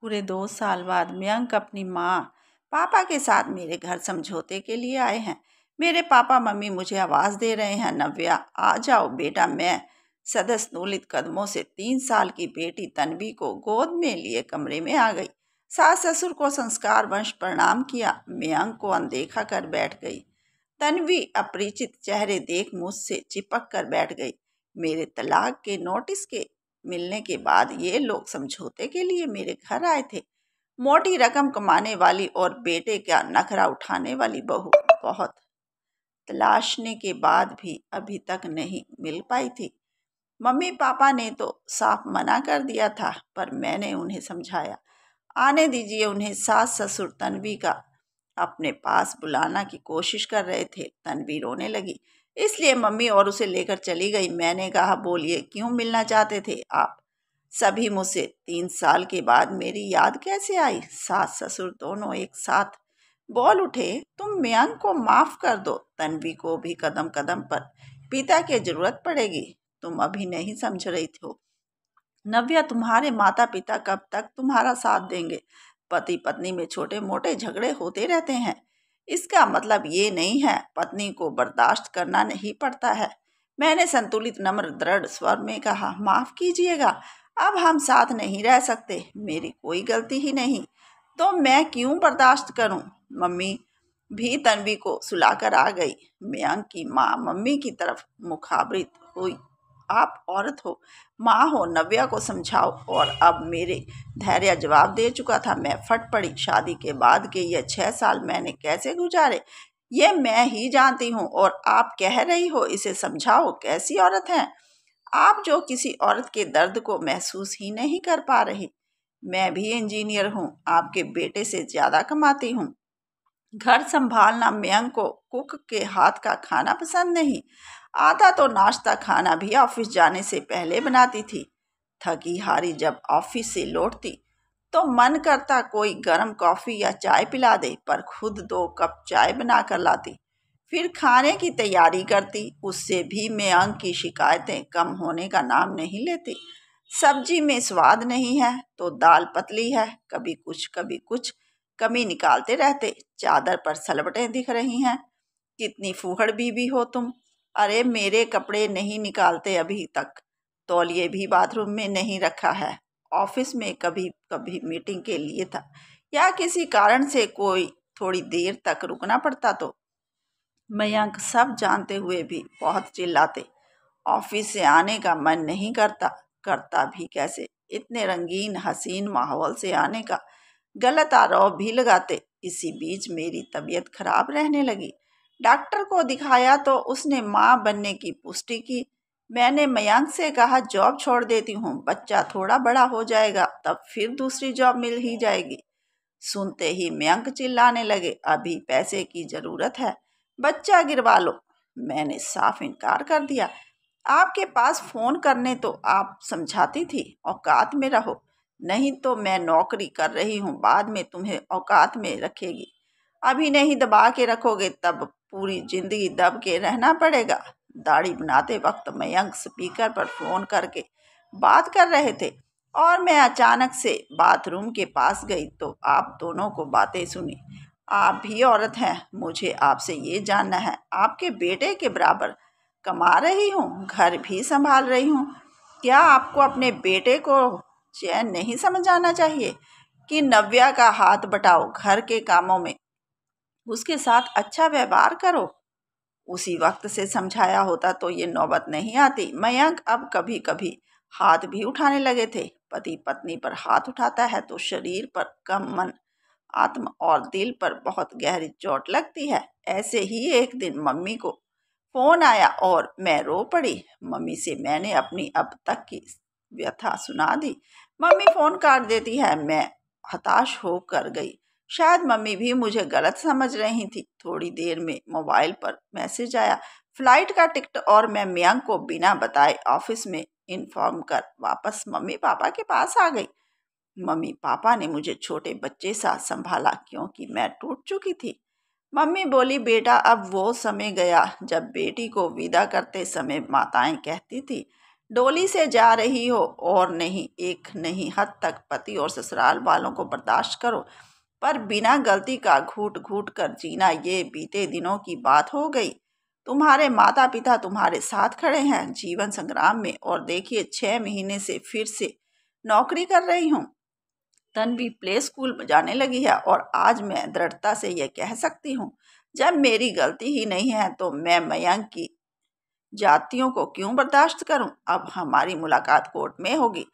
पूरे 2 साल बाद मयंक अपनी माँ पापा के साथ मेरे घर समझौते के लिए आए हैं। मेरे पापा मम्मी मुझे आवाज़ दे रहे हैं, नव्या आ जाओ बेटा। मैं सदस्यनुलित कदमों से 3 साल की बेटी तन्वी को गोद में लिए कमरे में आ गई। सास ससुर को संस्कार वंश प्रणाम किया। मयंक को अनदेखा कर बैठ गई। तन्वी अपरिचित चेहरे देख मुझसे चिपक कर बैठ गई। मेरे तलाक के नोटिस के मिलने के बाद ये लोग समझौते के लिए मेरे घर आए थे। मोटी रकम कमाने वाली और बेटे का नखरा उठाने वाली बहू बहुत तलाशने के बाद भी अभी तक नहीं मिल पाई थी। मम्मी पापा ने तो साफ मना कर दिया था, पर मैंने उन्हें समझाया। आने दीजिए उन्हें। सास ससुर तन्वी का अपने पास बुलाना की कोशिश कर रहे थे। तन्वी रोने लगी, इसलिए मम्मी और उसे लेकर चली गई। मैंने कहा, बोलिए क्यों मिलना चाहते थे आप सभी मुझसे? 3 साल के बाद मेरी याद कैसे आई? सास ससुर दोनों एक साथ बोल उठे, तुम मयंक को माफ कर दो। तन्वी को भी कदम कदम पर पिता की जरूरत पड़ेगी। तुम अभी नहीं समझ रही हो नव्या, तुम्हारे माता पिता कब तक तुम्हारा साथ देंगे? पति पत्नी में छोटे मोटे झगड़े होते रहते हैं। इसका मतलब ये नहीं है पत्नी को बर्दाश्त करना नहीं पड़ता है। मैंने संतुलित नम्र दृढ़ स्वर में कहा, माफ कीजिएगा, अब हम साथ नहीं रह सकते। मेरी कोई गलती ही नहीं, तो मैं क्यों बर्दाश्त करूं? मम्मी भी तन्वी को सुलाकर आ गई। मयंक की माँ मम्मी की तरफ मुखाबरित हुई, आप औरत हो, माँ हो, नव्या को समझाओ। और अब मेरे धैर्य जवाब दे चुका था। मैं फट पड़ी। शादी के बाद के ये 6 साल मैंने कैसे गुजारे ये मैं ही जानती हूँ, और आप कह रही हो इसे समझाओ। कैसी औरत हैं आप जो किसी औरत के दर्द को महसूस ही नहीं कर पा रही? मैं भी इंजीनियर हूँ, आपके बेटे से ज़्यादा कमाती हूँ। घर संभालना मयंक को कुक के हाथ का खाना पसंद नहीं। आधा तो नाश्ता खाना भी ऑफिस जाने से पहले बनाती थी। थकी हारी जब ऑफिस से लौटती तो मन करता कोई गर्म कॉफ़ी या चाय पिला दे, पर खुद 2 कप चाय बना कर लाती। फिर खाने की तैयारी करती। उससे भी मयंक की शिकायतें कम होने का नाम नहीं लेती। सब्जी में स्वाद नहीं है तो दाल पतली है, कभी कुछ कमी निकालते रहते। चादर पर सलवटें दिख रही हैं। कितनी फूहड़ बीबी हो तुम। अरे मेरे कपड़े नहीं निकालते अभी तक। तौलिए भी बाथरूम में नहीं रखा है। ऑफिस में कभी कभी मीटिंग के लिए था या किसी कारण से कोई थोड़ी देर तक रुकना पड़ता तो मयंक सब जानते हुए भी बहुत चिल्लाते। ऑफिस से आने का मन नहीं करता। करता भी कैसे? इतने रंगीन हसीन माहौल से आने का गलत आरोप भी लगाते। इसी बीच मेरी तबीयत खराब रहने लगी। डॉक्टर को दिखाया तो उसने माँ बनने की पुष्टि की। मैंने मयंक से कहा, जॉब छोड़ देती हूँ, बच्चा थोड़ा बड़ा हो जाएगा तब फिर दूसरी जॉब मिल ही जाएगी। सुनते ही मयंक चिल्लाने लगे, अभी पैसे की जरूरत है, बच्चा गिरवा लो। मैंने साफ इनकार कर दिया। आपके पास फोन करने तो आप समझाती थी, औकात में रहो, नहीं तो मैं नौकरी कर रही हूँ, बाद में तुम्हें औकात में रखेगी। अभी नहीं दबा के रखोगे तब पूरी जिंदगी दब के रहना पड़ेगा। दाढ़ी बनाते वक्त मयंक स्पीकर पर फोन करके बात कर रहे थे और मैं अचानक से बाथरूम के पास गई तो आप दोनों को बातें सुनी। आप भी औरत हैं, मुझे आपसे ये जानना है, आपके बेटे के बराबर कमा रही हूँ, घर भी संभाल रही हूँ, क्या आपको अपने बेटे को चैन नहीं समझ आना चाहिए कि नव्या का हाथ बटाओ, घर के कामों में उसके साथ अच्छा व्यवहार करो? उसी वक्त से समझाया होता तो ये नौबत नहीं आती। मयंक अब कभी कभी हाथ भी उठाने लगे थे। पति पत्नी पर हाथ उठाता है तो शरीर पर कम, मन, आत्मा और दिल पर बहुत गहरी चोट लगती है। ऐसे ही एक दिन मम्मी को फोन आया और मैं रो पड़ी। मम्मी से मैंने अपनी अब तक की व्यथा सुना दी। मम्मी फोन काट देती है। मैं हताश होकर गई। शायद मम्मी भी मुझे गलत समझ रही थी। थोड़ी देर में मोबाइल पर मैसेज आया, फ्लाइट का टिकट, और मैं मयंक को बिना बताए ऑफिस में इन्फॉर्म कर वापस मम्मी पापा के पास आ गई। मम्मी पापा ने मुझे छोटे बच्चे सा संभाला क्योंकि मैं टूट चुकी थी। मम्मी बोली, बेटा अब वो समय गया जब बेटी को विदा करते समय माताएं कहती थी, डोली से जा रही हो और नहीं, एक नहीं हद तक पति और ससुराल वालों को बर्दाश्त करो, पर बिना गलती का घूट घूट कर जीना ये बीते दिनों की बात हो गई। तुम्हारे माता पिता तुम्हारे साथ खड़े हैं जीवन संग्राम में, और देखिए 6 महीने से फिर से नौकरी कर रही हूँ। तन्वी प्ले स्कूल में जाने लगी है और आज मैं दृढ़ता से यह कह सकती हूँ, जब मेरी गलती ही नहीं है तो मैं मयंक की जातियों को क्यों बर्दाश्त करूं। अब हमारी मुलाकात कोर्ट में होगी।